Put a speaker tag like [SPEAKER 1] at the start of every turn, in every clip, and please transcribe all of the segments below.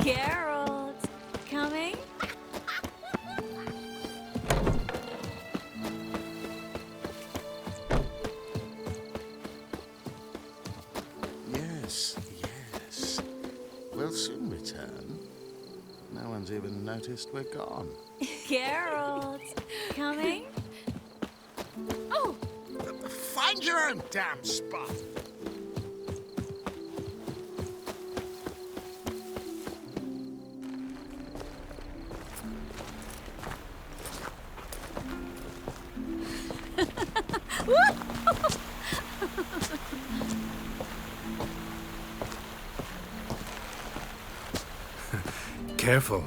[SPEAKER 1] Geralt, coming?
[SPEAKER 2] Yes. We'll soon return. No one's even noticed we're gone.
[SPEAKER 1] Geralt, coming? Oh!
[SPEAKER 2] Find your own damn spot!
[SPEAKER 3] Careful.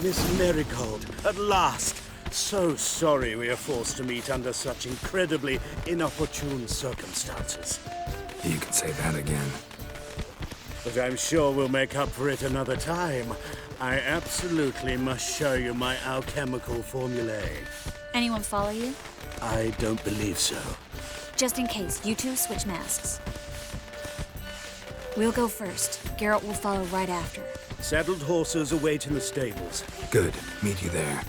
[SPEAKER 4] Miss Marigold, at last! So sorry we are forced to meet under such incredibly inopportune circumstances.
[SPEAKER 3] You can say that again.
[SPEAKER 4] But I'm sure we'll make up for it another time. I absolutely must show you my alchemical formulae.
[SPEAKER 1] Anyone follow you?
[SPEAKER 4] I don't believe so.
[SPEAKER 1] Just in case, you two switch masks. We'll go first. Geralt will follow right after.
[SPEAKER 4] Saddled horses await in the stables.
[SPEAKER 3] Good. Meet you there.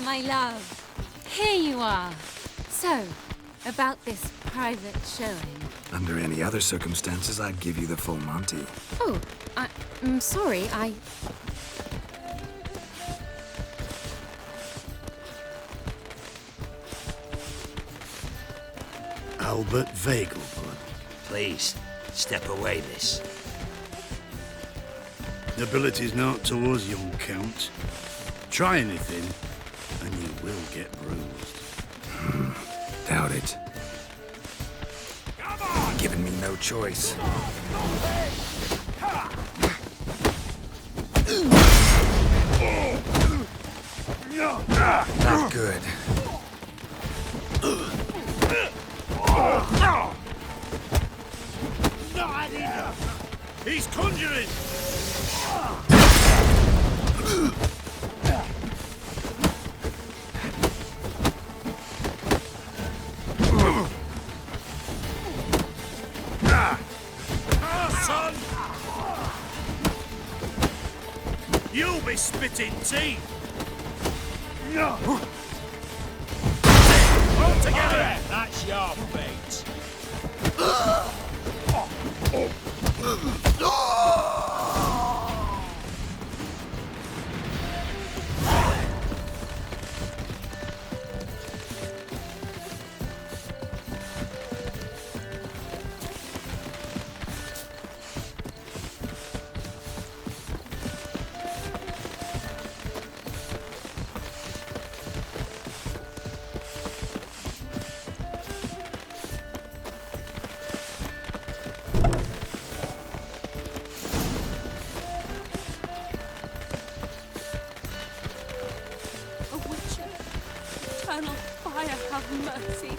[SPEAKER 1] My love, here you are. So, about this private showing.
[SPEAKER 3] Under any other circumstances, I'd give you the full Monty.
[SPEAKER 1] Oh, I'm sorry,
[SPEAKER 4] Albert Vagelblood.
[SPEAKER 5] Please, step away, miss.
[SPEAKER 4] Nobility's not towards young Count. Try anything, and you will get bruised.
[SPEAKER 3] Doubt it.
[SPEAKER 5] Come on!
[SPEAKER 3] Giving me no choice. Not good.
[SPEAKER 4] He's conjuring! You'll be spitting teeth!
[SPEAKER 5] All together! That's your fate.
[SPEAKER 6] Eternal fire, have mercy.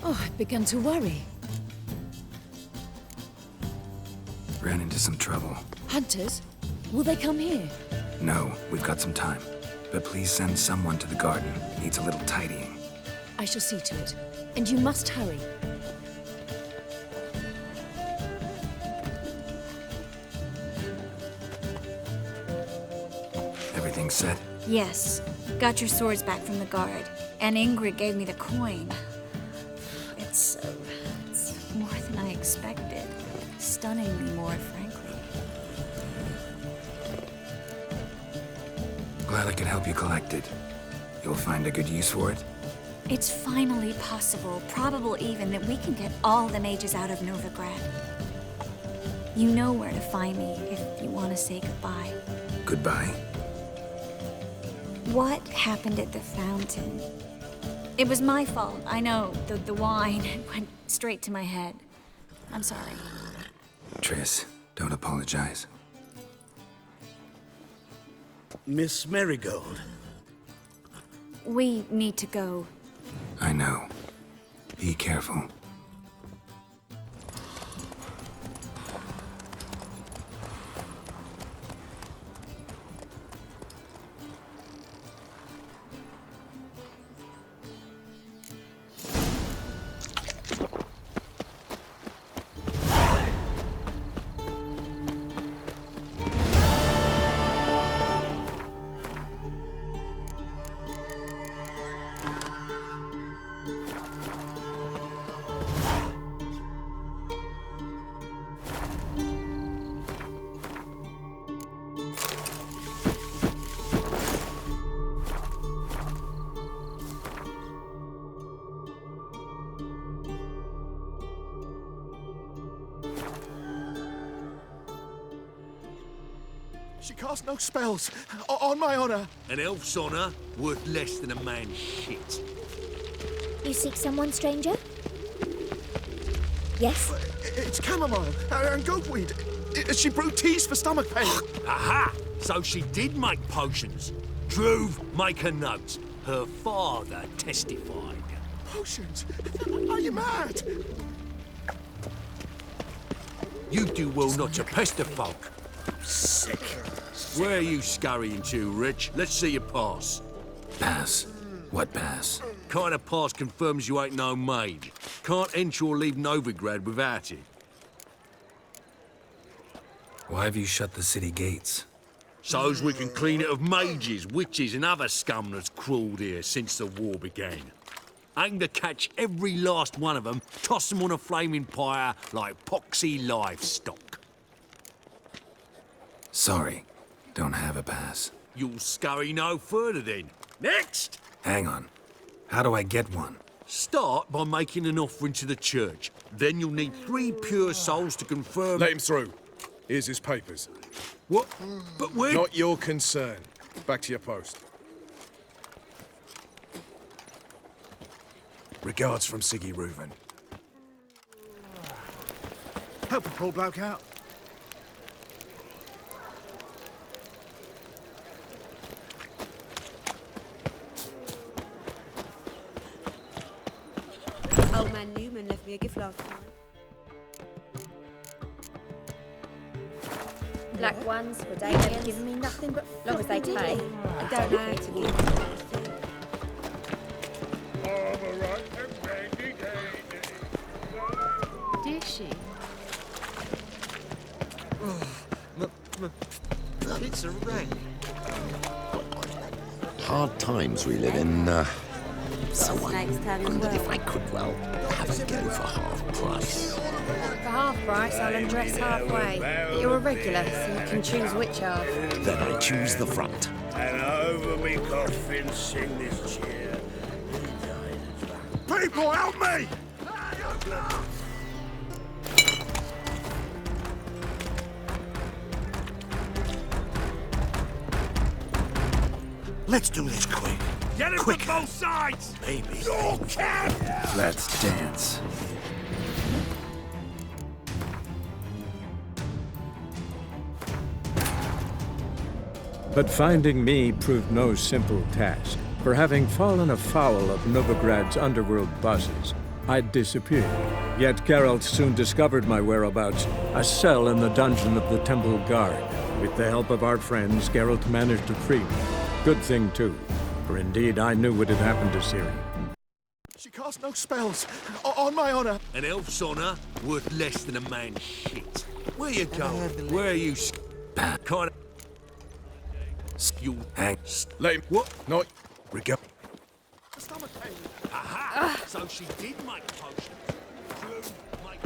[SPEAKER 1] Oh, I've begun to worry.
[SPEAKER 3] Ran into some trouble.
[SPEAKER 1] Hunters? Will they come here?
[SPEAKER 3] No, we've got some time. But please send someone to the garden. Needs a little tidying.
[SPEAKER 1] I shall see to it. And you must hurry.
[SPEAKER 3] everything set?
[SPEAKER 7] Yes. Got your swords back from the guard. And Ingrid gave me the coin. It's more than I expected. Stunningly more, frankly.
[SPEAKER 3] Glad I could help you collect it. You'll find a good use for it?
[SPEAKER 7] It's finally possible, probable even, that we can get all the mages out of Novigrad. You know where to find me if you want to say goodbye.
[SPEAKER 3] Goodbye?
[SPEAKER 7] What happened at the fountain? It was my fault, I know. The wine went straight to my head. I'm sorry.
[SPEAKER 3] Triss, don't apologize.
[SPEAKER 4] Miss Marigold.
[SPEAKER 7] We need to go.
[SPEAKER 3] I know. Be careful.
[SPEAKER 8] She cast no spells, on my honor.
[SPEAKER 5] An elf's honor worth less than a man's shit.
[SPEAKER 9] You seek someone, stranger? Yes?
[SPEAKER 8] It's chamomile and goatweed. She brewed teas for stomach pain.
[SPEAKER 5] Aha! So she did make potions. Druve, make a note. Her father testified.
[SPEAKER 8] Potions? Are you mad?
[SPEAKER 5] You do well not to pester folk. Sick. Where are you scurrying to, Rich? Let's see your pass.
[SPEAKER 3] Pass? What pass?
[SPEAKER 5] Kind of pass confirms you ain't no maid. Can't enter or leave Novigrad without it.
[SPEAKER 3] Why have you shut the city gates?
[SPEAKER 5] So's we can clean it of mages, witches and other scum that's crawled here since the war began. Aim to catch every last one of them, toss them on a flaming pyre like poxy livestock.
[SPEAKER 3] Sorry, don't have a pass.
[SPEAKER 5] You'll scurry no further then. Next!
[SPEAKER 3] Hang on. How do I get one?
[SPEAKER 5] Start by making an offering to the church. Then you'll need 3 pure souls to confirm...
[SPEAKER 10] Let him through. Here's his papers.
[SPEAKER 5] What? But where...
[SPEAKER 10] Not your concern. Back to your post. Regards from Siggy Reuven.
[SPEAKER 8] Help a poor bloke out.
[SPEAKER 11] Old man Newman left me a gift last time.
[SPEAKER 9] Black ones, Redanians. Giving me nothing but long as they pay.
[SPEAKER 11] I don't know how to give.
[SPEAKER 6] Did she?
[SPEAKER 2] It's a wreck. Hard times we live in, so I wondered if I could, well, have a go for half price.
[SPEAKER 9] For half price, I'll undress halfway. You're a regular, so you can choose which half.
[SPEAKER 2] Then I choose the front.
[SPEAKER 4] And over me coffin sing this cheer.
[SPEAKER 8] People, help me!
[SPEAKER 5] Let's do this quick. Get it from both sides! Maybe. You can!
[SPEAKER 3] Let's dance.
[SPEAKER 12] But finding me proved no simple task. For having fallen afoul of Novigrad's underworld bosses, I'd disappeared. Yet Geralt soon discovered my whereabouts, a cell in the dungeon of the Temple Guard. With the help of our friends, Geralt managed to free me. Good thing, too, for indeed I knew what had happened to Ciri.
[SPEAKER 8] She cast no spells, on my honor.
[SPEAKER 5] An elf's honor worth less than a man's shit. Where you going? Where are you? Kind of... You
[SPEAKER 3] Hang.
[SPEAKER 10] Let him. What? No.
[SPEAKER 3] Rigo.
[SPEAKER 5] Aha! So she did make a potion. True, make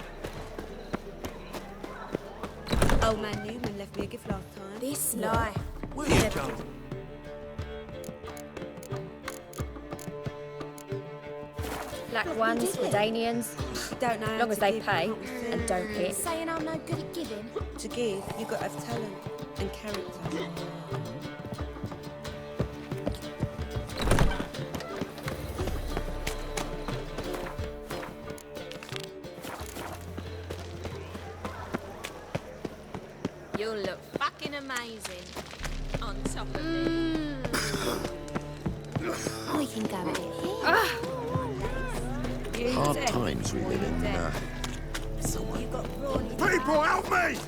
[SPEAKER 11] Old man Newman left me a gift last time.
[SPEAKER 7] This lie.
[SPEAKER 5] Where you go?
[SPEAKER 9] Black ones, Redanians,
[SPEAKER 11] You don't know how
[SPEAKER 9] long as
[SPEAKER 11] to
[SPEAKER 9] they
[SPEAKER 11] give,
[SPEAKER 9] pay
[SPEAKER 11] you can't receive.
[SPEAKER 9] and don't hit.
[SPEAKER 7] Saying I'm no good at giving.
[SPEAKER 11] To give, you got to have talent and character.
[SPEAKER 6] You'll look fucking amazing. On top of me.
[SPEAKER 7] We can go a bit here.
[SPEAKER 2] Hard times we live in.
[SPEAKER 11] You got brawny.
[SPEAKER 8] People, help me!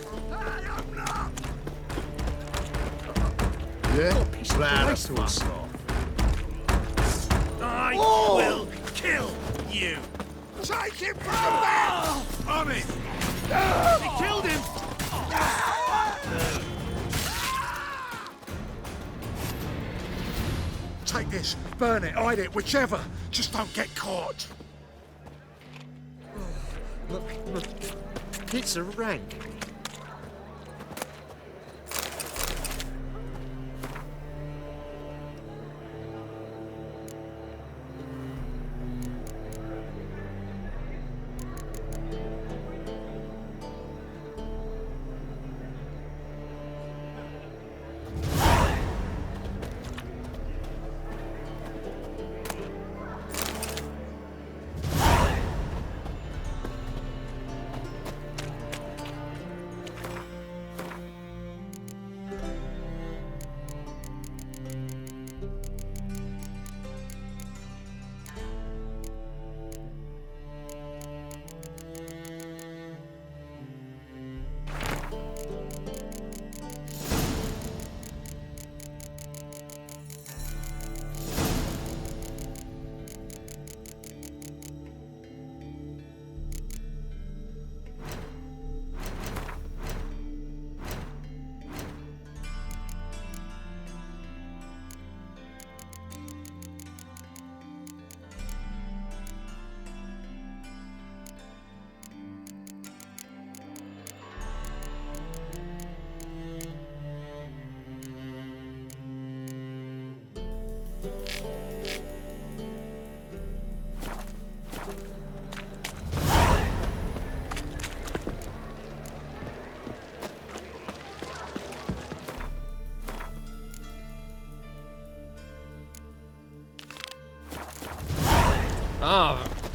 [SPEAKER 8] Yeah?
[SPEAKER 4] Glad of fuck off. I will kill you.
[SPEAKER 8] Take him from there!
[SPEAKER 4] On it. They killed him.
[SPEAKER 8] Take this, burn it, hide it, whichever. Just don't get caught.
[SPEAKER 4] Look. It's a rank.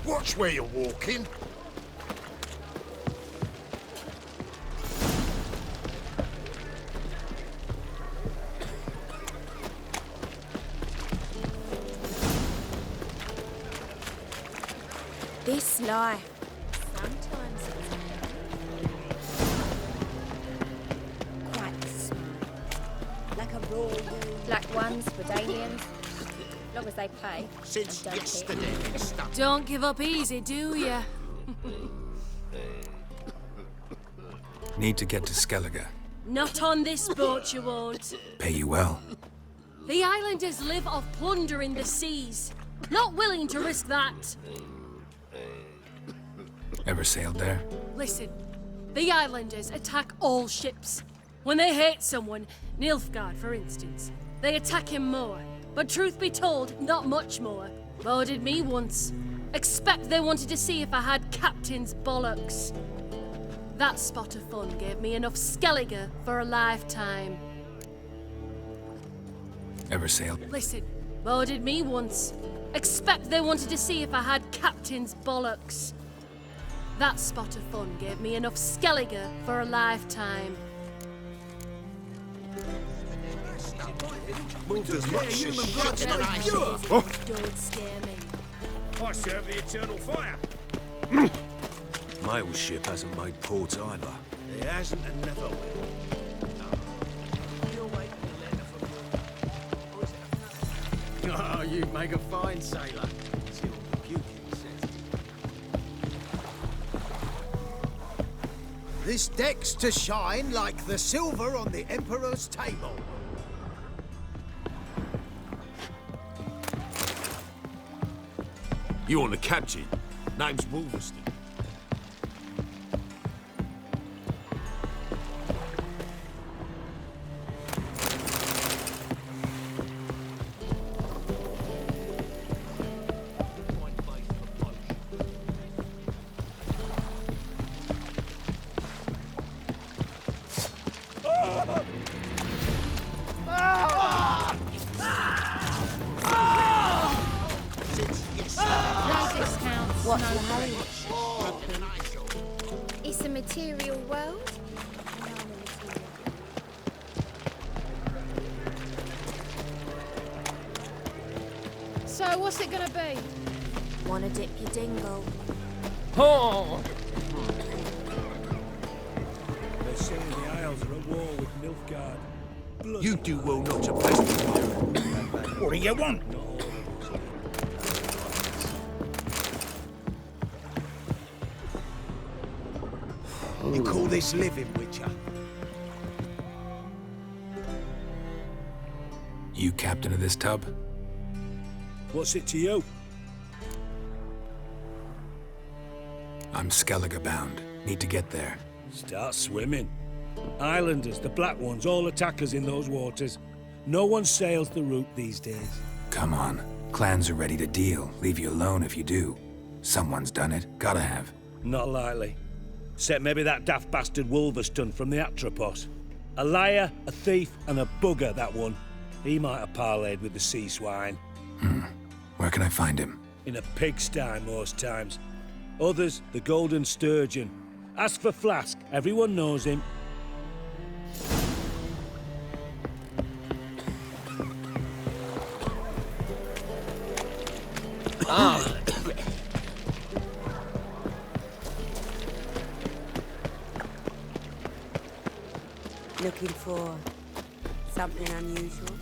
[SPEAKER 8] Watch where you're walking.
[SPEAKER 7] This lie.
[SPEAKER 6] Sometimes
[SPEAKER 11] Quite smart. Like a raw wound.
[SPEAKER 9] Black ones, Redanians, long as they pay
[SPEAKER 2] Since
[SPEAKER 9] and don't hit.
[SPEAKER 2] yesterday, it's stuck.
[SPEAKER 6] don't give up easy, do ya?
[SPEAKER 3] Need to get to Skellige.
[SPEAKER 6] Not on this boat, you won't.
[SPEAKER 3] Pay you well.
[SPEAKER 6] The islanders live off plunder in the seas. Not willing to risk that.
[SPEAKER 3] Ever sailed there?
[SPEAKER 6] Listen, the islanders attack all ships. When they hate someone, Nilfgaard for instance, they attack him more. But truth be told, not much more. Boarded me once. Expect they wanted to see if I had captain's bollocks. That spot of fun gave me enough Skellige for a lifetime.
[SPEAKER 3] Ever sailed?
[SPEAKER 6] Listen, boarded me once. Expect they wanted to see if I had captain's bollocks. That spot of fun gave me enough Skellige for a lifetime.
[SPEAKER 8] As much as shit's not pure.
[SPEAKER 6] Don't scare me.
[SPEAKER 4] I serve the eternal fire.
[SPEAKER 5] Mail ship hasn't made port either.
[SPEAKER 4] It hasn't and never will. Oh, you make a fine sailor.
[SPEAKER 13] This deck's to shine like the silver on the Emperor's table.
[SPEAKER 5] You on the captain? Name's Wolverston.
[SPEAKER 9] What's the hurry? It's a material world.
[SPEAKER 6] So, what's it gonna be?
[SPEAKER 9] Wanna dip your dingle?
[SPEAKER 6] Oh!
[SPEAKER 13] They're saying the Isles are at war with Nilfgaard.
[SPEAKER 5] You do well not to pester me.
[SPEAKER 13] What do you want?
[SPEAKER 14] You call this living, Witcher?
[SPEAKER 3] You captain of this tub?
[SPEAKER 13] What's it to you?
[SPEAKER 3] I'm Skellige bound. Need to get there.
[SPEAKER 13] Start swimming. Islanders, the black ones, all attackers in those waters. No one sails the route these days.
[SPEAKER 3] Come on. Clans are ready to deal. Leave you alone if you do. Someone's done it. Gotta have.
[SPEAKER 13] Not likely. Except maybe that daft bastard Wolverston from the Atropos. A liar, a thief, and a bugger, that one. He might have parlayed with the sea swine.
[SPEAKER 3] Where can I find him?
[SPEAKER 13] In a pigsty most times. Others, the Golden Sturgeon. Ask for Flask. Everyone knows him.
[SPEAKER 11] Looking for something unusual?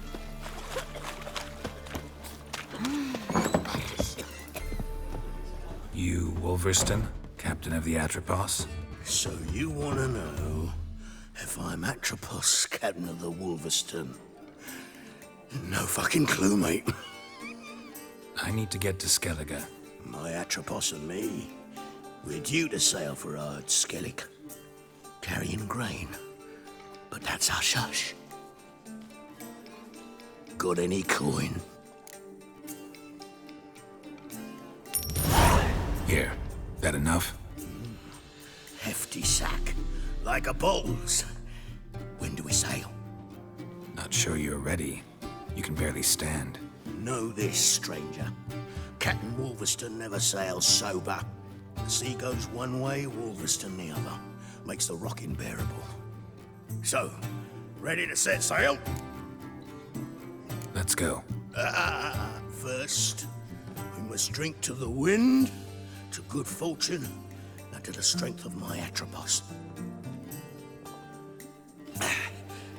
[SPEAKER 3] You, Wolverston, captain of the Atropos?
[SPEAKER 4] So you want to know if I'm Atropos, captain of the Wolverston? No fucking clue, mate.
[SPEAKER 3] I need to get to Skellige.
[SPEAKER 4] My Atropos and me, we're due to sail for our Skellige, carrying grain. But that's hush-hush. Got any coin?
[SPEAKER 3] Here. That enough?
[SPEAKER 4] Hefty sack, like a bull's. When do we sail?
[SPEAKER 3] Not sure you're ready. You can barely stand.
[SPEAKER 4] Know this, stranger. Captain Wolverston never sails sober. The sea goes one way, Wolverston the other. Makes the rocking bearable. So, ready to set sail?
[SPEAKER 3] Let's go.
[SPEAKER 4] First, we must drink to the wind, to good fortune, and to the strength of my Atropos.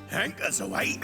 [SPEAKER 4] Anchors away.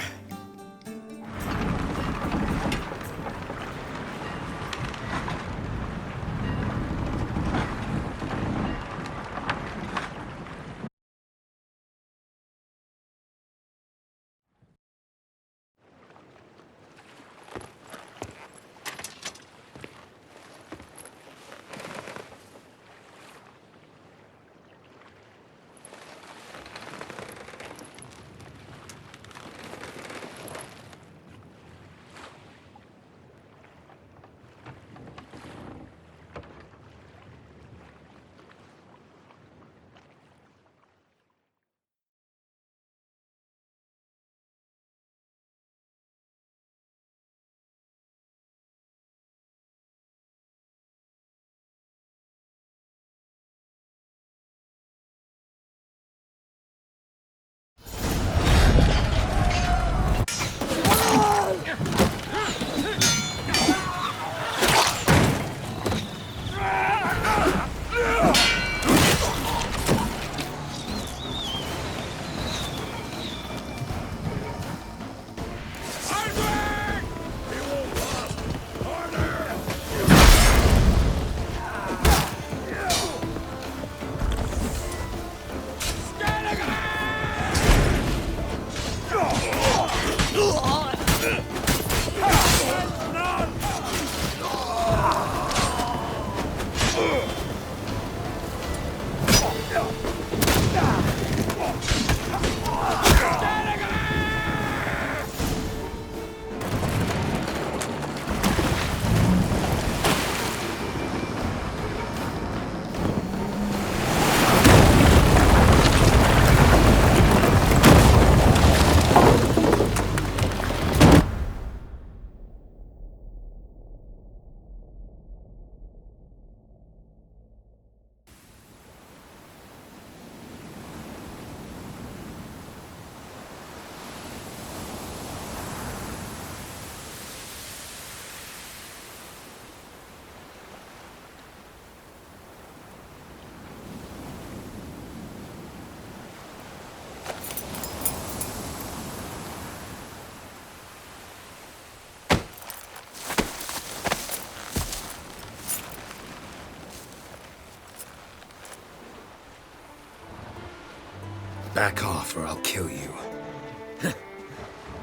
[SPEAKER 3] Back off or I'll kill you.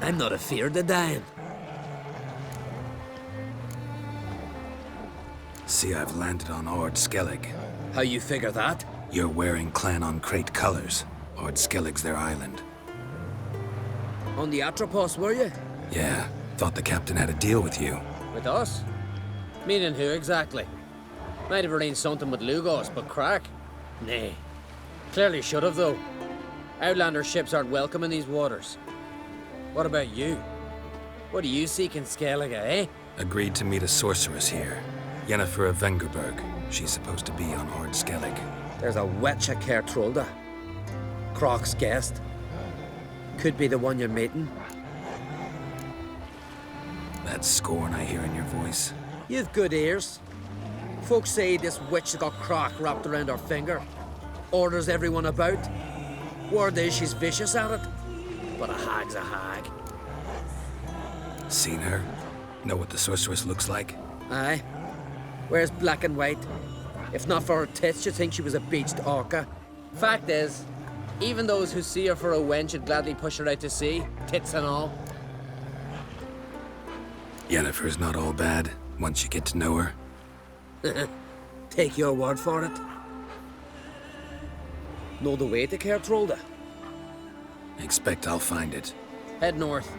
[SPEAKER 15] I'm not afeard of dying.
[SPEAKER 3] See, I've landed on Ord Skellige.
[SPEAKER 15] How you figure that?
[SPEAKER 3] You're wearing Clan on Crate colors. Ord Skellige's their island.
[SPEAKER 15] On the Atropos, were you?
[SPEAKER 3] Yeah, thought the captain had a deal with you.
[SPEAKER 15] With us? Meaning who exactly? Might have arranged something with Lugos, but Crach? Nay. Clearly should have, though. Outlander ships aren't welcome in these waters. What about you? What do you seek in Skellige, eh?
[SPEAKER 3] Agreed to meet a sorceress here. Yennefer of Vengerberg. She's supposed to be on Ord Skellige.
[SPEAKER 15] There's a wetcha Kertrolda. Crach's guest. Could be the one you're meeting.
[SPEAKER 3] That scorn I hear in your voice.
[SPEAKER 15] You've good ears. Folks say this witch has got Crach wrapped around her finger. Orders everyone about. Word is she's vicious at it. But a hag's a hag.
[SPEAKER 3] Seen her? Know what the sorceress looks like?
[SPEAKER 15] Aye. Wears black and white. If not for her tits, you'd think she was a beached orca. Fact is, even those who see her for a wench would gladly push her out to sea, tits and all.
[SPEAKER 3] Yennefer's not all bad, once you get to know her.
[SPEAKER 15] Take your word for it. Know the way to Kertrolda?
[SPEAKER 3] Expect I'll find it.
[SPEAKER 15] Head north.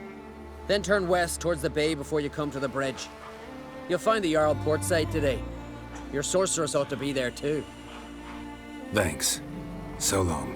[SPEAKER 15] Then turn west towards the bay before you come to the bridge. You'll find the Jarl port side today. Your sorceress ought to be there too.
[SPEAKER 3] Thanks. So long.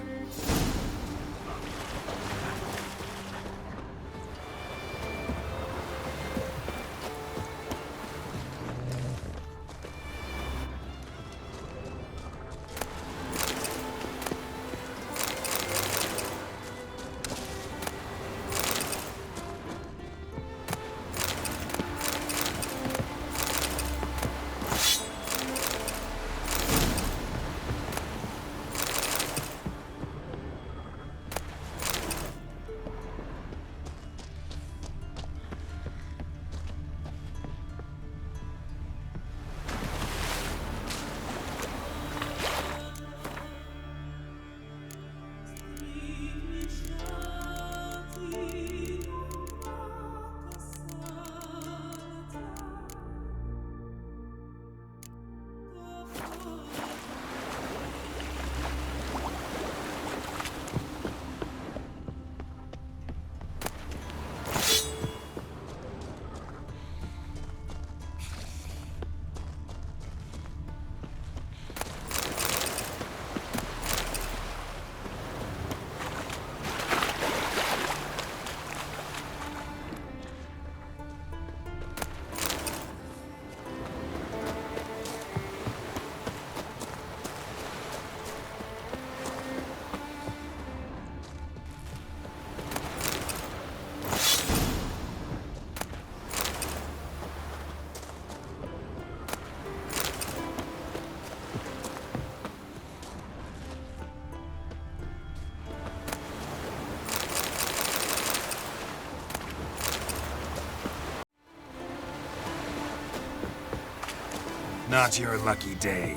[SPEAKER 3] Not your lucky day.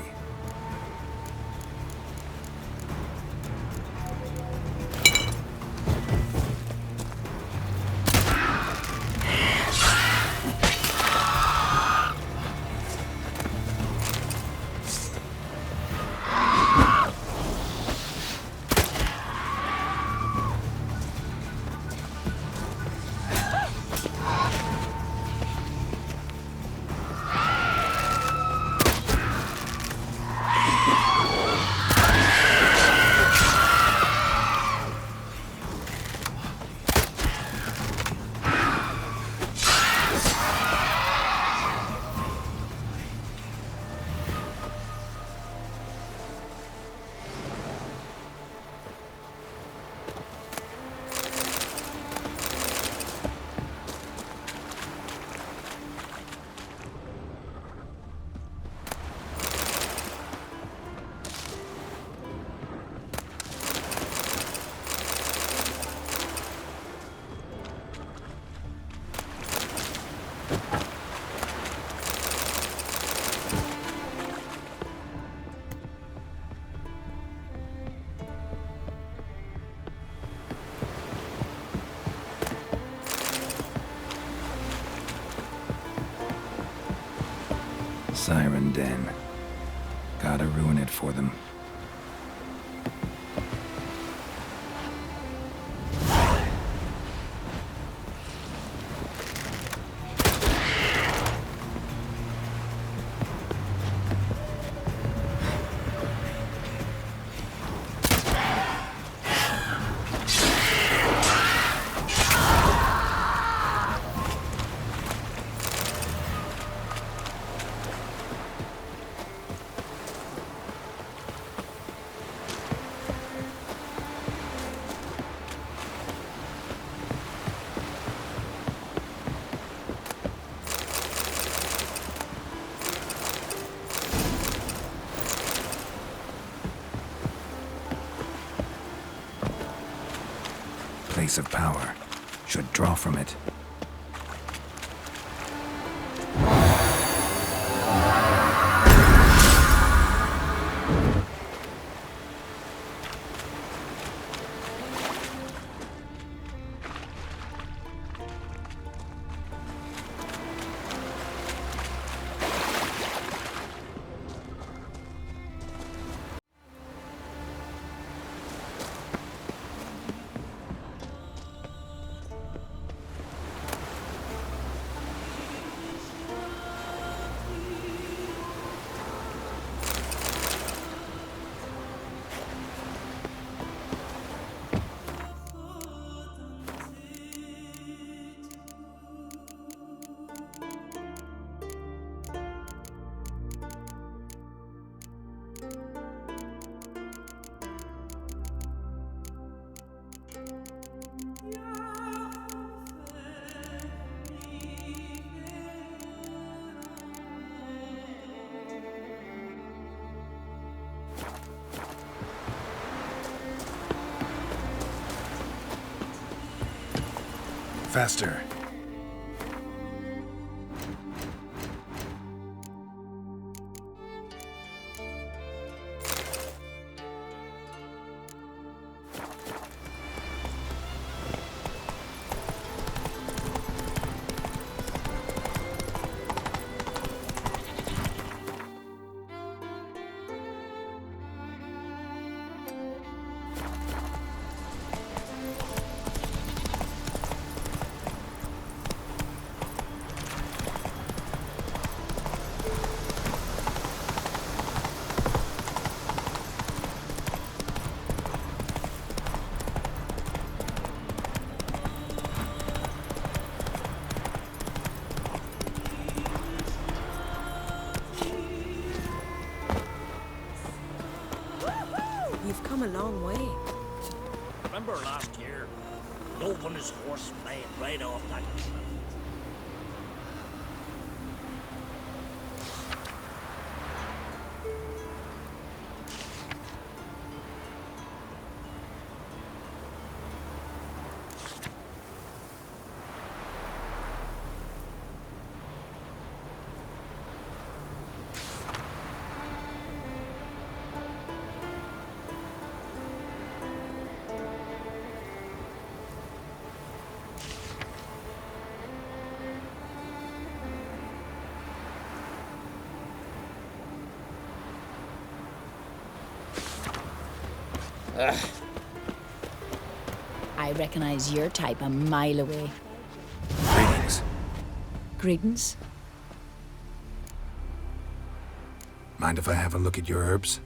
[SPEAKER 3] Siren Den. Gotta ruin it for them. Place of power. Should draw from it. Faster.
[SPEAKER 11] You've come a long way.
[SPEAKER 4] Remember last year? Lope on his horse flying right off that cliff.
[SPEAKER 1] I recognize your type a mile away.
[SPEAKER 3] Greetings.
[SPEAKER 1] Greetings?
[SPEAKER 3] Mind if I have a look at your herbs?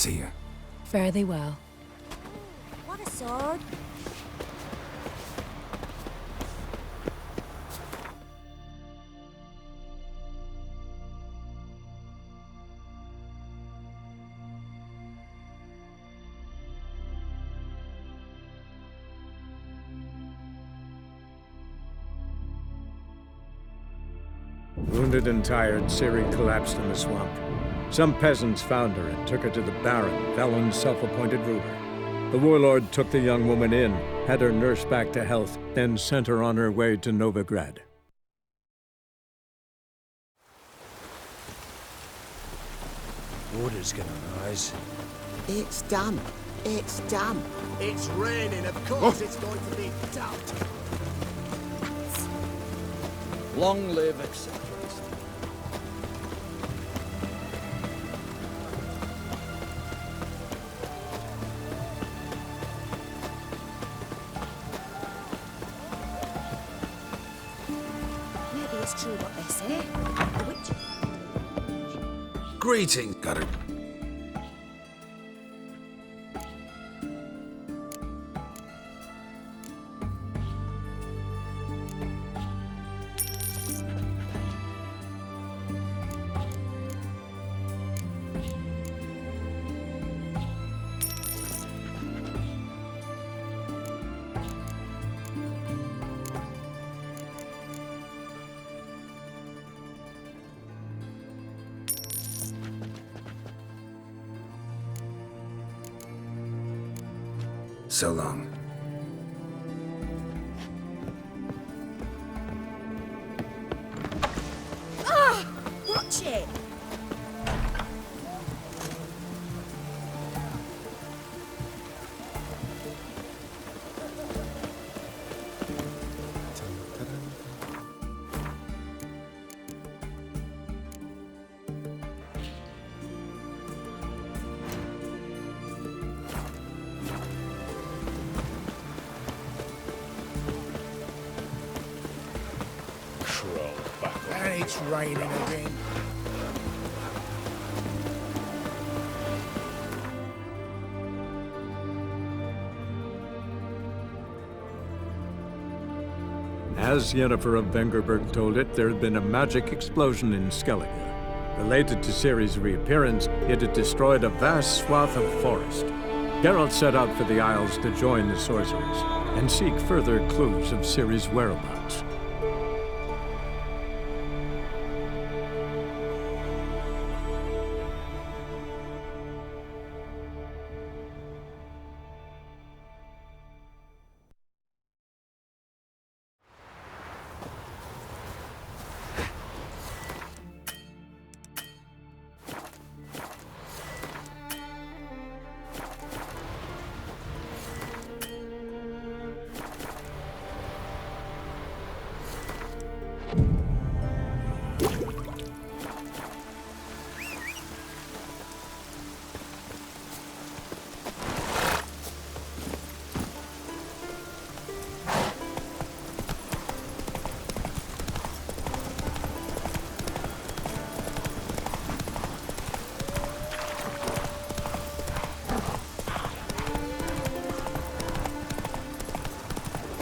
[SPEAKER 3] See ya.
[SPEAKER 1] Fare thee well.
[SPEAKER 7] What a sword.
[SPEAKER 12] Wounded and tired, Ciri collapsed in the swamp. Some peasants found her and took her to the Baron, Velen's self-appointed ruler. The warlord took the young woman in, had her nursed back to health, then sent her on her way to Novigrad.
[SPEAKER 14] Water's gonna rise.
[SPEAKER 16] It's damp. It's damp.
[SPEAKER 14] It's raining, of course it's going to be damp.
[SPEAKER 17] Long live acceptance.
[SPEAKER 7] Maybe it's true what they say. The witch.
[SPEAKER 3] Greetings. Got it. So long.
[SPEAKER 7] Ah! Watch it!
[SPEAKER 8] And it's raining again.
[SPEAKER 12] As Yennefer of Vengerberg told it, there had been a magic explosion in Skellige. Related to Ciri's reappearance, it had destroyed a vast swath of forest. Geralt set out for the Isles to join the sorcerers and seek further clues of Ciri's whereabouts.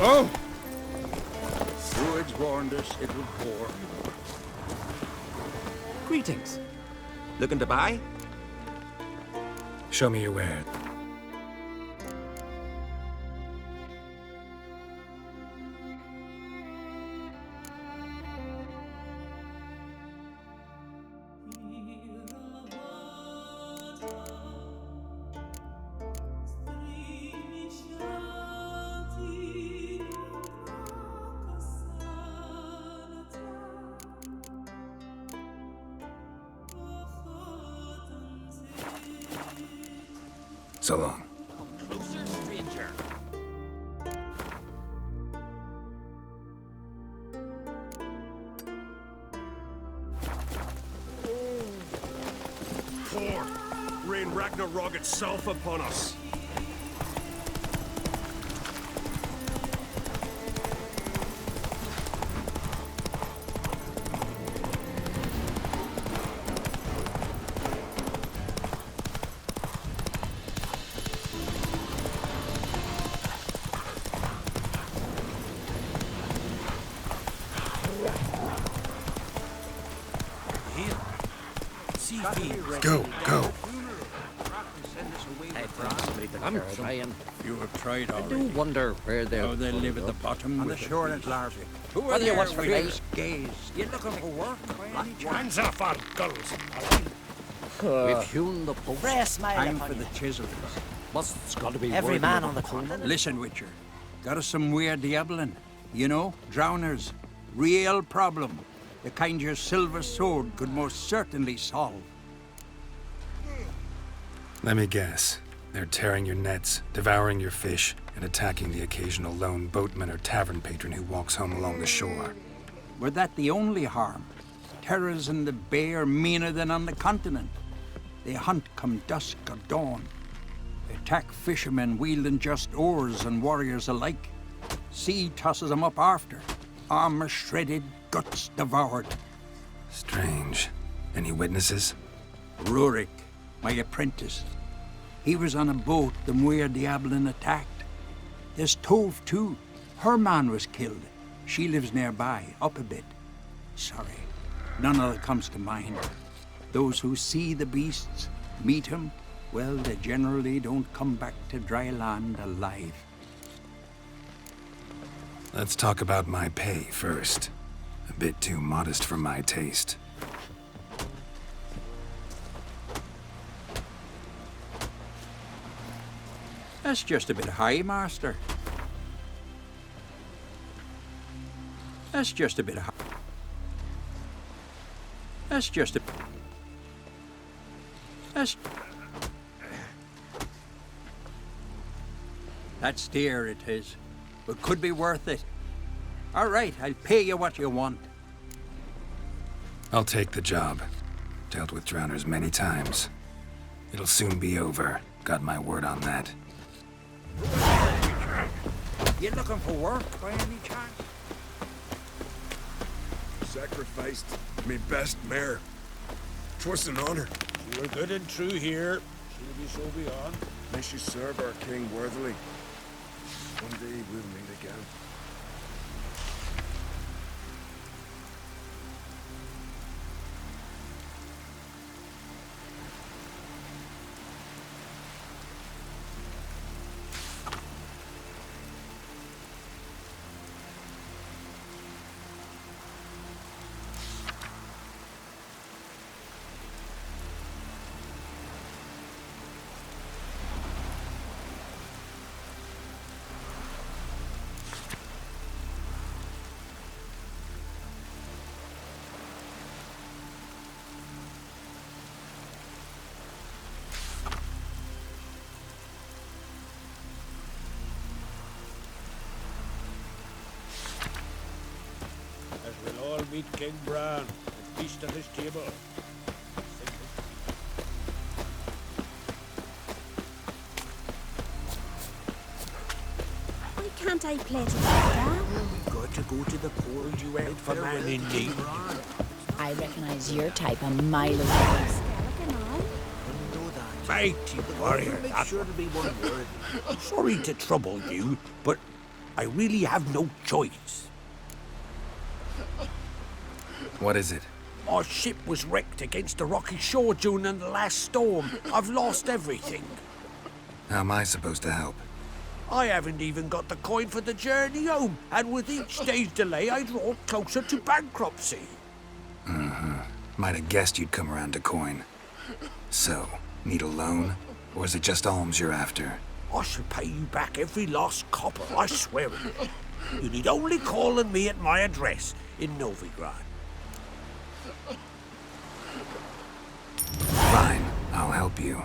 [SPEAKER 8] Oh!
[SPEAKER 17] Druids warned us it would pour.
[SPEAKER 2] Greetings. Looking to buy?
[SPEAKER 3] Show me your wares. So long.
[SPEAKER 2] Closer, stranger.
[SPEAKER 8] Pour! Rain Ragnarok itself upon us!
[SPEAKER 3] Go, go.
[SPEAKER 17] I'm trying.
[SPEAKER 18] You have tried
[SPEAKER 17] I
[SPEAKER 18] already.
[SPEAKER 17] do wonder where they're...
[SPEAKER 18] How they live at the bottom
[SPEAKER 17] on
[SPEAKER 18] with
[SPEAKER 17] the
[SPEAKER 18] it.
[SPEAKER 17] shore at Larvae.
[SPEAKER 18] Who
[SPEAKER 17] What
[SPEAKER 18] are
[SPEAKER 17] do you
[SPEAKER 18] there
[SPEAKER 17] want for
[SPEAKER 18] with
[SPEAKER 17] me?
[SPEAKER 18] those gaze? You looking for work by any chance?
[SPEAKER 13] Hands off our gulls.
[SPEAKER 17] We've hewn the post.
[SPEAKER 14] Rare smile
[SPEAKER 18] Time
[SPEAKER 14] upon
[SPEAKER 18] for
[SPEAKER 14] you.
[SPEAKER 18] the chisels.
[SPEAKER 17] Must's got to be
[SPEAKER 14] Every
[SPEAKER 17] worthy
[SPEAKER 14] man
[SPEAKER 17] of
[SPEAKER 14] on the
[SPEAKER 17] a
[SPEAKER 14] corner.
[SPEAKER 18] Listen, Witcher. Got us some weird diabling. You know, drowners. Real problem. The kind your silver sword could most certainly solve.
[SPEAKER 3] Let me guess. They're tearing your nets, devouring your fish, and attacking the occasional lone boatman or tavern patron who walks home along the shore.
[SPEAKER 18] Were that the only harm? Terrors in the bay are meaner than on the continent. They hunt come dusk or dawn. They attack fishermen wielding just oars and warriors alike. Sea tosses them up after. Armor shredded, guts devoured.
[SPEAKER 3] Strange. Any witnesses?
[SPEAKER 18] Rurik, my apprentice. He was on a boat the Muir Diablin attacked. There's Tove, too. Her man was killed. She lives nearby, up a bit. Sorry, none of that comes to mind. Those who see the beasts, meet him, well, they generally don't come back to dry land alive.
[SPEAKER 3] Let's talk about my pay first. A bit too modest for my taste.
[SPEAKER 18] That's just a bit high, Master. That's just a bit high. That's just a... That's dear, it is. But could be worth it. All right, I'll pay you what you want.
[SPEAKER 3] I'll take the job. Dealt with drowners many times. It'll soon be over. Got my word on that.
[SPEAKER 18] You looking for work by any chance?
[SPEAKER 10] Sacrificed me best mare. 'Twas an honor.
[SPEAKER 13] You were good and true here. She'll be so beyond.
[SPEAKER 10] May she serve our king worthily. One day we'll meet again.
[SPEAKER 13] As we'll all meet King Bran and feast at his table.
[SPEAKER 7] Why can't I play together?
[SPEAKER 4] You've got to go to the port you head for man in need.
[SPEAKER 1] I recognize your type a mile away.
[SPEAKER 4] Mighty warrior, make sure to be one word. Sorry to trouble you, but I really have no choice.
[SPEAKER 3] What is it?
[SPEAKER 4] Our ship was wrecked against the rocky shore during the last storm. I've lost everything.
[SPEAKER 3] How am I supposed to help?
[SPEAKER 4] I haven't even got the coin for the journey home, and with each day's delay, I draw closer to bankruptcy.
[SPEAKER 3] Might have guessed you'd come around to coin. So, need a loan? Or is it just alms you're after?
[SPEAKER 4] I shall pay you back every last copper, I swear it. You need only call on me at my address in Novigrad.
[SPEAKER 3] Fine, I'll help you.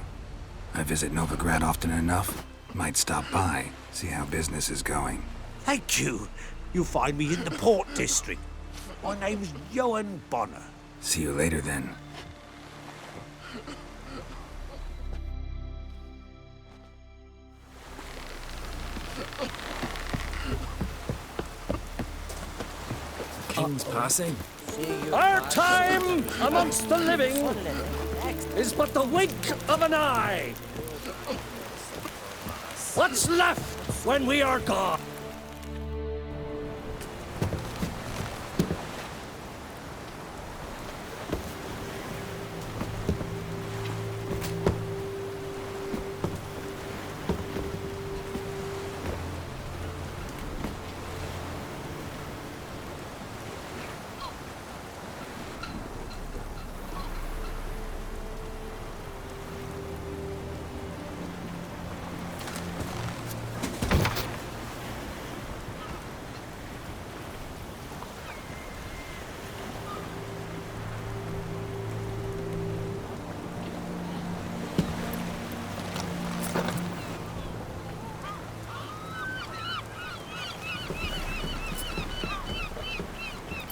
[SPEAKER 3] I visit Novigrad often enough. Might stop by, see how business is going.
[SPEAKER 4] Thank you. You'll find me in the Port District. My name's Johan Bonner.
[SPEAKER 3] See you later then. King's passing.
[SPEAKER 17] Our time amongst the living is but the wink of an eye. What's left when we are gone?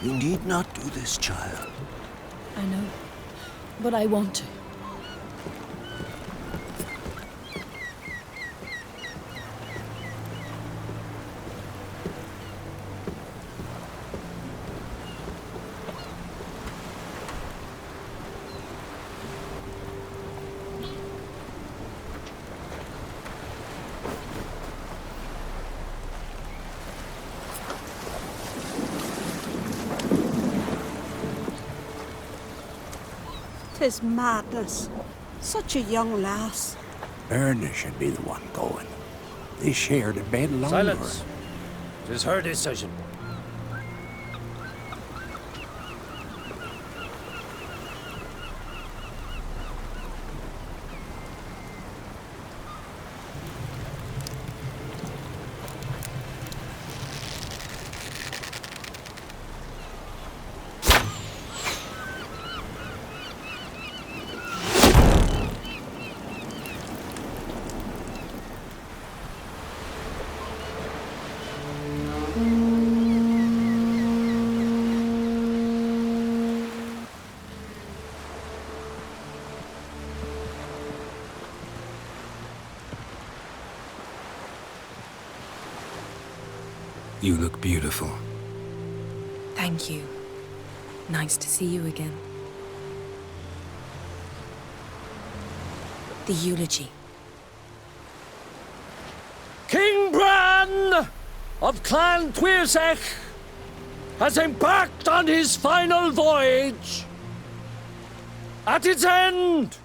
[SPEAKER 4] You need not do this, child.
[SPEAKER 1] I know, but I want to.
[SPEAKER 16] Tis madness. Such a young lass.
[SPEAKER 18] Erna should be the one going. They shared a bed longer.
[SPEAKER 17] Silence. It is her decision.
[SPEAKER 3] You look beautiful.
[SPEAKER 19] Thank you. Nice to see you again. The eulogy.
[SPEAKER 17] King Bran of Clan Triss has embarked on his final voyage. At its end,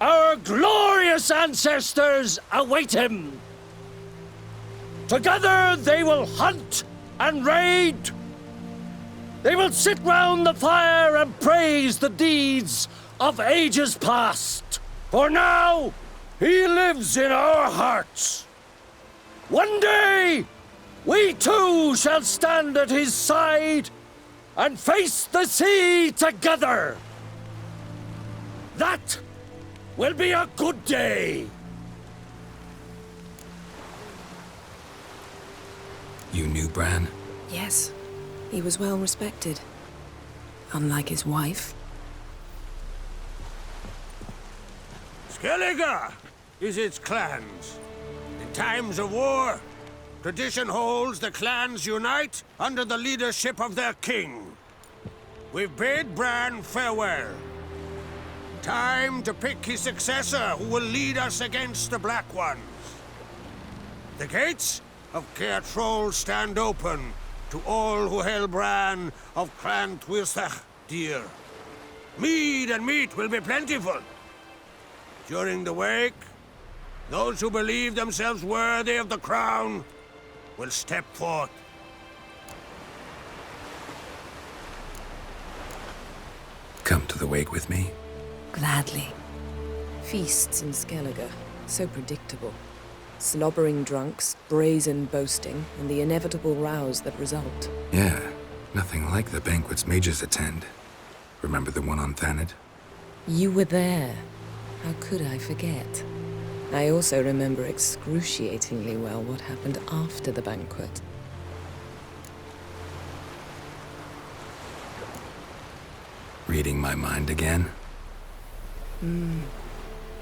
[SPEAKER 17] our glorious ancestors await him. Together they will hunt and raid. They will sit round the fire and praise the deeds of ages past. For now, he lives in our hearts. One day, we too shall stand at his side and face the sea together. That will be a good day.
[SPEAKER 3] You knew Bran?
[SPEAKER 19] Yes, he was well respected. Unlike his wife.
[SPEAKER 4] Skellige is its clans. In times of war, tradition holds the clans unite under the leadership of their king. We've bid Bran farewell. Time to pick his successor who will lead us against the Black Ones. The gates of Caer Troll stand open to all who held Bran of Clan Triss dear. Mead and meat will be plentiful. During the wake, those who believe themselves worthy of the crown will step forth.
[SPEAKER 3] Come to the wake with me?
[SPEAKER 19] Gladly. Feasts in Skellige, so predictable. Slobbering drunks, brazen boasting, and the inevitable rows that result.
[SPEAKER 3] Yeah, nothing like the banquets mages attend. Remember the one on Thanedd?
[SPEAKER 19] You were there. How could I forget? I also remember excruciatingly well what happened after the banquet.
[SPEAKER 3] Reading my mind again?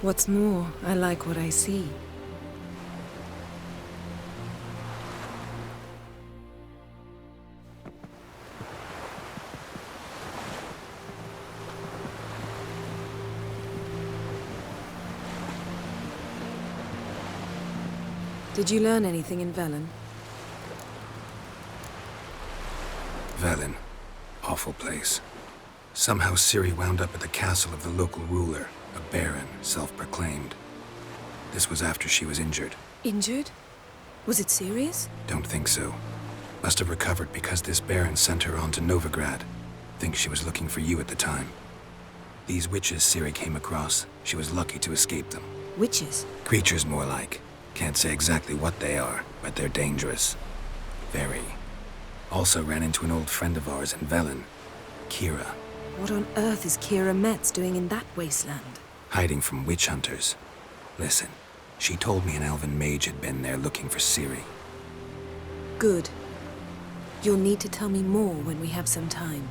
[SPEAKER 19] What's more, I like what I see. Did you learn anything in Velen?
[SPEAKER 3] Velen. Awful place. Somehow Ciri wound up at the castle of the local ruler, a baron, self-proclaimed. This was after she was injured.
[SPEAKER 19] Injured? Was it serious?
[SPEAKER 3] Don't think so. Must have recovered because this baron sent her on to Novigrad. Think she was looking for you at the time. These witches Ciri came across, she was lucky to escape them.
[SPEAKER 19] Witches?
[SPEAKER 3] Creatures more like. Can't say exactly what they are, but they're dangerous. Very. Also ran into an old friend of ours in Velen, Kira.
[SPEAKER 19] What on earth is Kira Metz doing in that wasteland?
[SPEAKER 3] Hiding from witch hunters. Listen, she told me an elven mage had been there looking for Ciri.
[SPEAKER 19] Good. You'll need to tell me more when we have some time.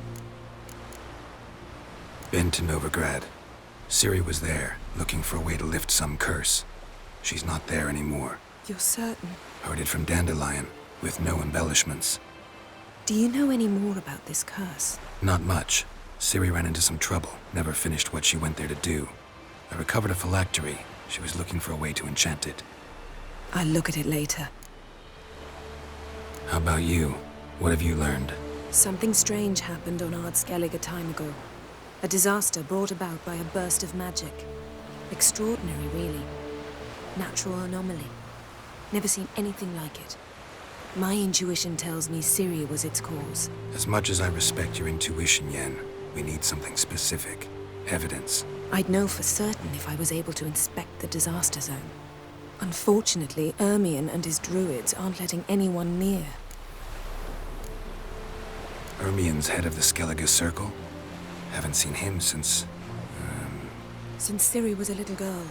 [SPEAKER 3] Been to Novigrad. Ciri was there, looking for a way to lift some curse. She's not there anymore.
[SPEAKER 19] You're certain?
[SPEAKER 3] Heard it from Dandelion, with no embellishments.
[SPEAKER 19] Do you know any more about this curse?
[SPEAKER 3] Not much. Ciri ran into some trouble, never finished what she went there to do. I recovered a phylactery. She was looking for a way to enchant it.
[SPEAKER 19] I'll look at it later.
[SPEAKER 3] How about you? What have you learned?
[SPEAKER 19] Something strange happened on Ard Skellige a time ago. A disaster brought about by a burst of magic. Extraordinary, really. Natural anomaly. Never seen anything like it. My intuition tells me Ciri was its cause.
[SPEAKER 3] As much as I respect your intuition, Yen, we need something specific. Evidence.
[SPEAKER 19] I'd know for certain if I was able to inspect the disaster zone. Unfortunately, Ermion and his druids aren't letting anyone near.
[SPEAKER 3] Ermion's head of the Skellige Circle? Haven't seen him since...
[SPEAKER 19] Since Ciri was a little girl.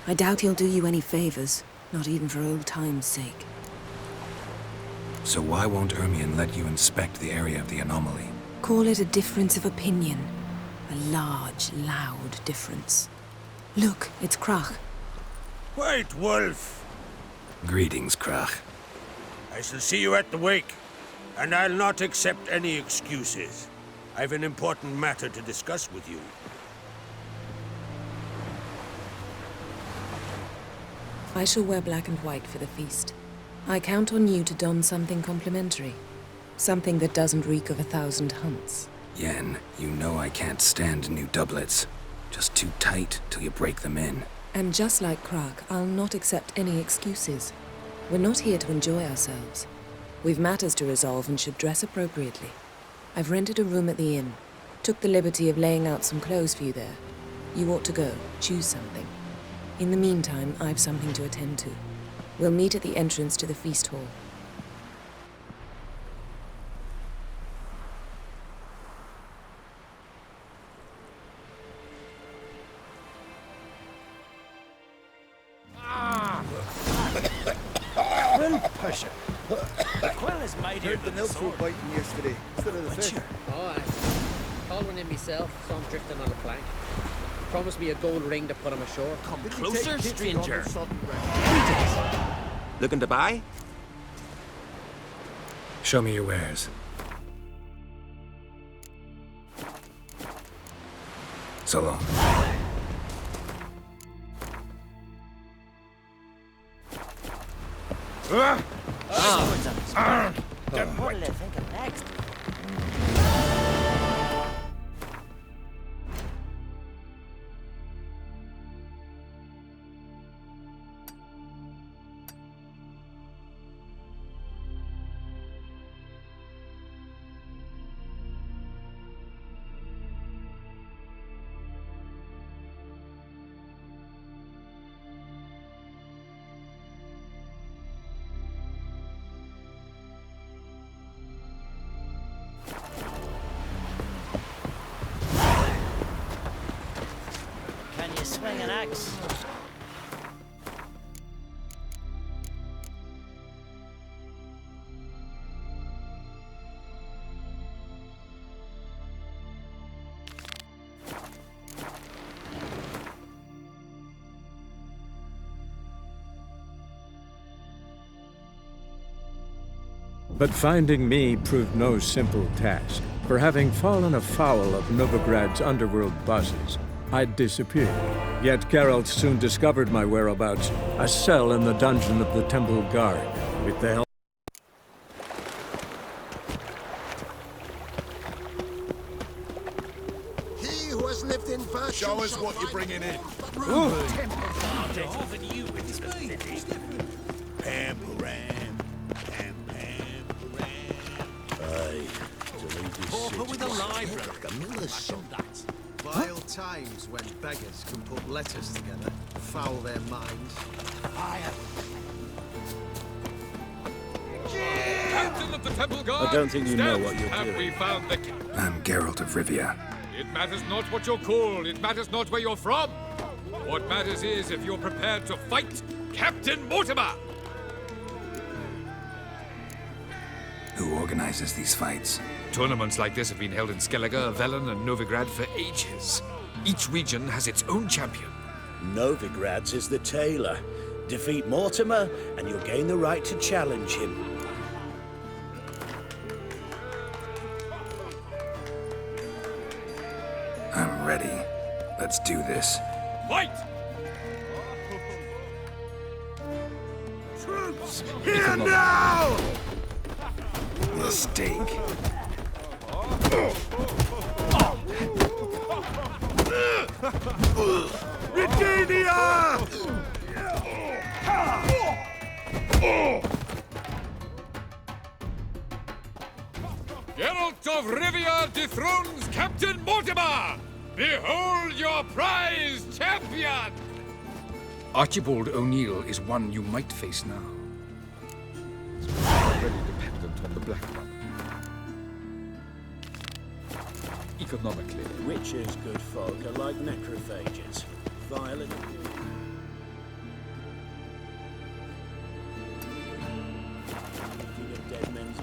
[SPEAKER 19] I doubt he'll do you any favors, not even for old time's sake.
[SPEAKER 3] So why won't Ermion let you inspect the area of the anomaly?
[SPEAKER 19] Call it a difference of opinion. A large, loud difference. Look, it's Crach.
[SPEAKER 4] Wait, Wolf.
[SPEAKER 3] Greetings, Crach.
[SPEAKER 4] I shall see you at the wake, and I'll not accept any excuses. I've an important matter to discuss with you.
[SPEAKER 19] I shall wear black and white for the feast. I count on you to don something complimentary. Something that doesn't reek of 1,000 hunts.
[SPEAKER 3] Yen, you know I can't stand new doublets. Just too tight till you break them in.
[SPEAKER 19] And just like Crach, I'll not accept any excuses. We're not here to enjoy ourselves. We've matters to resolve and should dress appropriately. I've rented a room at the inn. Took the liberty of laying out some clothes for you there. You ought to go. Choose something. In the meantime, I've something to attend to. We'll meet at the entrance to the feast hall.
[SPEAKER 14] Pusher. The quill is mightier than the sword.
[SPEAKER 8] Biting yesterday instead of the fish.
[SPEAKER 15] Oh, I called one in myself, so I'm drifting on a plank. Promised me a gold ring to put him ashore.
[SPEAKER 14] Come closer, stranger.
[SPEAKER 2] Looking to buy?
[SPEAKER 3] Show me your wares. So long.
[SPEAKER 14] What will they think of next? Can you swing an axe?
[SPEAKER 12] But finding me proved no simple task, for having fallen afoul of Novigrad's underworld bosses, I'd disappeared. Yet Geralt soon discovered my whereabouts, a cell in the dungeon of the Temple Guard, with the help.
[SPEAKER 10] He who has lived in virtue. Show us what you're bringing in.
[SPEAKER 4] With a library. Like a miller's son.
[SPEAKER 14] Vile times when beggars can put letters together, foul their minds.
[SPEAKER 20] Captain of the Temple Guard!
[SPEAKER 3] I don't think you know what you're
[SPEAKER 20] Have
[SPEAKER 3] doing.
[SPEAKER 20] we found the...
[SPEAKER 3] I'm Geralt of Rivia.
[SPEAKER 20] It matters not what you're called. It matters not where you're from. What matters is if you're prepared to fight Captain Mortimer!
[SPEAKER 3] Who organizes these fights?
[SPEAKER 20] Tournaments like this have been held in Skellige, Velen, and Novigrad for ages. Each region has its own champion.
[SPEAKER 13] Novigrad's is the tailor. Defeat Mortimer, and you'll gain the right to challenge him.
[SPEAKER 3] I'm ready. Let's do this.
[SPEAKER 20] Fight!
[SPEAKER 4] Troops, here now!
[SPEAKER 3] Mistake.
[SPEAKER 4] Virginia!
[SPEAKER 20] Geralt of Rivia dethrones Captain Mortimer! Behold your prize champion!
[SPEAKER 21] Archibald O'Neill is one you might face now. Already dependent on the Black One. Economically.
[SPEAKER 13] Witches, good folk, are like necrophages. Violent. Eating of dead men's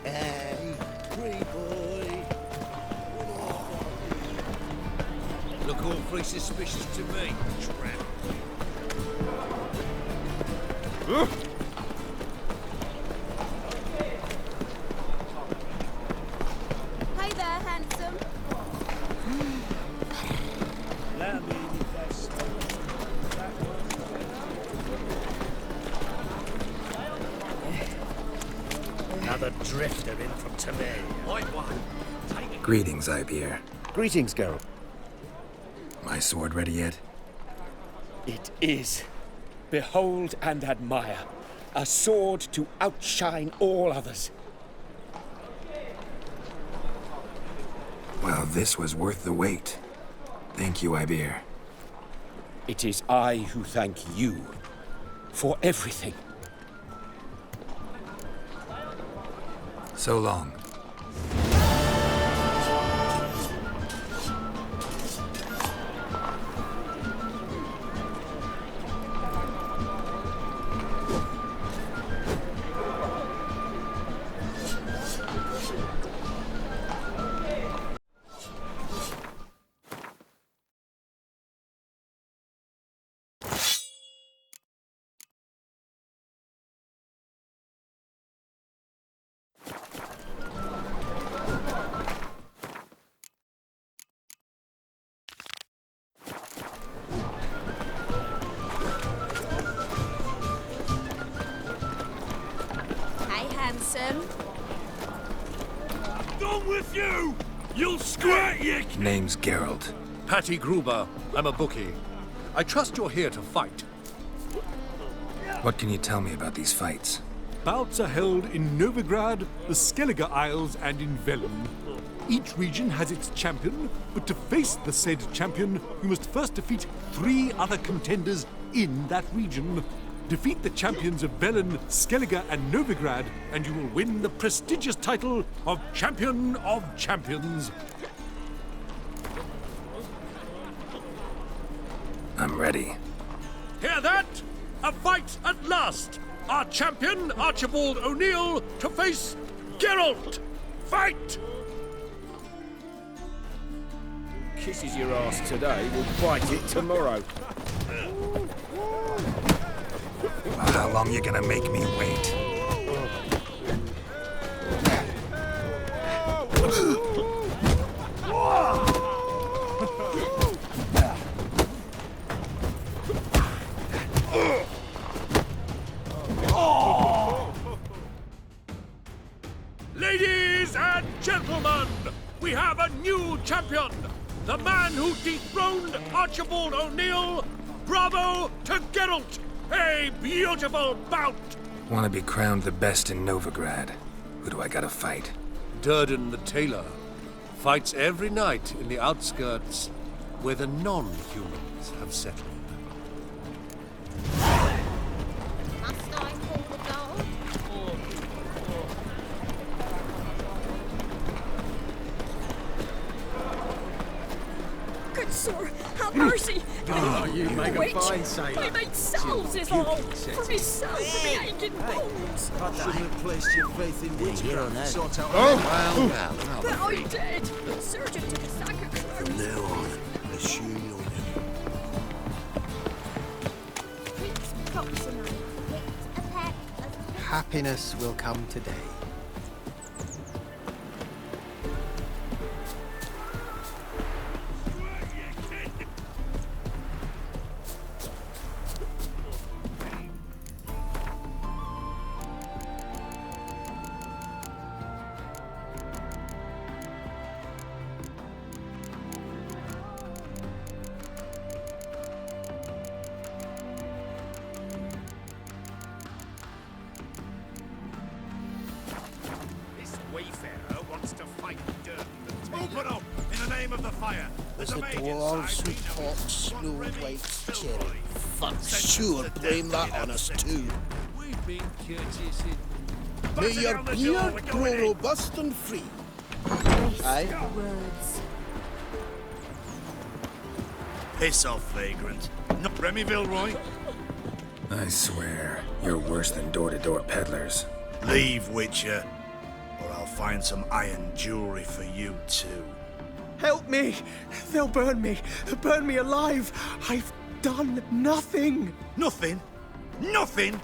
[SPEAKER 4] Hey, free boy. Look awfully suspicious to me, tramp.
[SPEAKER 22] Hey there, handsome.
[SPEAKER 13] Another drifter in from Tamir.
[SPEAKER 4] White one.
[SPEAKER 3] Greetings, Ibeer.
[SPEAKER 23] Greetings, Geralt.
[SPEAKER 3] My sword ready yet?
[SPEAKER 23] It is. Behold and admire. A sword to outshine all others.
[SPEAKER 3] Well, this was worth the wait. Thank you, Ibeer.
[SPEAKER 23] It is I who thank you for everything.
[SPEAKER 3] So long.
[SPEAKER 22] Handsome.
[SPEAKER 5] Gone with you! You'll squirt, you...
[SPEAKER 3] Name's Geralt.
[SPEAKER 5] Patty Gruber. I'm a bookie. I trust you're here to fight.
[SPEAKER 3] What can you tell me about these fights?
[SPEAKER 5] Bouts are held in Novigrad, the Skellige Isles, and in Velen. Each region has its champion, but to face the said champion, you must first defeat 3 other contenders in that region. Defeat the champions of Velen, Skellige, and Novigrad, and you will win the prestigious title of Champion of Champions.
[SPEAKER 3] I'm ready.
[SPEAKER 5] Hear that? A fight at last! Our champion, Archibald O'Neill, to face Geralt! Fight!
[SPEAKER 23] Kisses your ass today, will bite it tomorrow.
[SPEAKER 3] How long you gonna make me wait?
[SPEAKER 5] Ladies and gentlemen, we have a new champion! The man who dethroned Archibald O'Neill! Bravo to Geralt! A beautiful bout!
[SPEAKER 3] Want to be crowned the best in Novigrad. Who do I gotta fight?
[SPEAKER 5] Durden the tailor fights every night in the outskirts where the non-humans have settled.
[SPEAKER 22] Must I call the guard?
[SPEAKER 6] sir, have mercy!
[SPEAKER 14] Oh, you make a
[SPEAKER 6] Witch.
[SPEAKER 14] fine sailor.
[SPEAKER 6] I made salves is all! For myself, for me aching bones!
[SPEAKER 14] Shouldn't have placed your faith in witchcraft to sort out
[SPEAKER 6] But I did! Surgeon took a sack of clothes!
[SPEAKER 4] From now on, assume you're
[SPEAKER 14] Happiness will come today.
[SPEAKER 5] Wayfarer wants to fight dirt. Open up in the name of the fire.
[SPEAKER 4] As the dwarves who talk slow waits cherry. Fuck sure blame that on us too.
[SPEAKER 5] We've been courteous in...
[SPEAKER 4] May your beard grow robust and free. Aye.
[SPEAKER 22] Words.
[SPEAKER 5] Piss off, vagrant. Not Remy Villeroy.
[SPEAKER 3] I swear, you're worse than door-to-door peddlers.
[SPEAKER 5] Leave, Witcher, or I'll find some iron jewelry for you too.
[SPEAKER 8] Help me! They'll burn me! Burn me alive! I've done nothing!
[SPEAKER 5] Nothing? Nothing?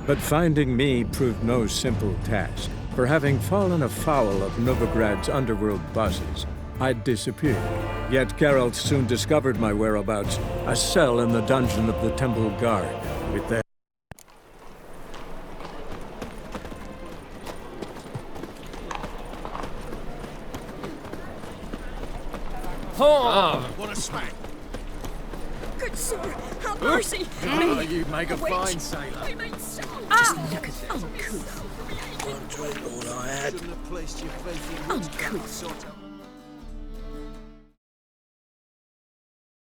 [SPEAKER 12] But finding me proved no simple task. For having fallen afoul of Novigrad's underworld bosses, I'd disappeared. Yet Geralt soon discovered my whereabouts, a cell in the dungeon of the Temple Guard, with their...
[SPEAKER 5] What a smack!
[SPEAKER 6] Good sir, have mercy!
[SPEAKER 14] Oh, you make a
[SPEAKER 6] Witch.
[SPEAKER 14] fine sailor.
[SPEAKER 6] I made salves!
[SPEAKER 1] Just look at that. Uncouth.
[SPEAKER 4] One drink all I had.
[SPEAKER 14] Shouldn't have placed your faith in witchcraft to sort out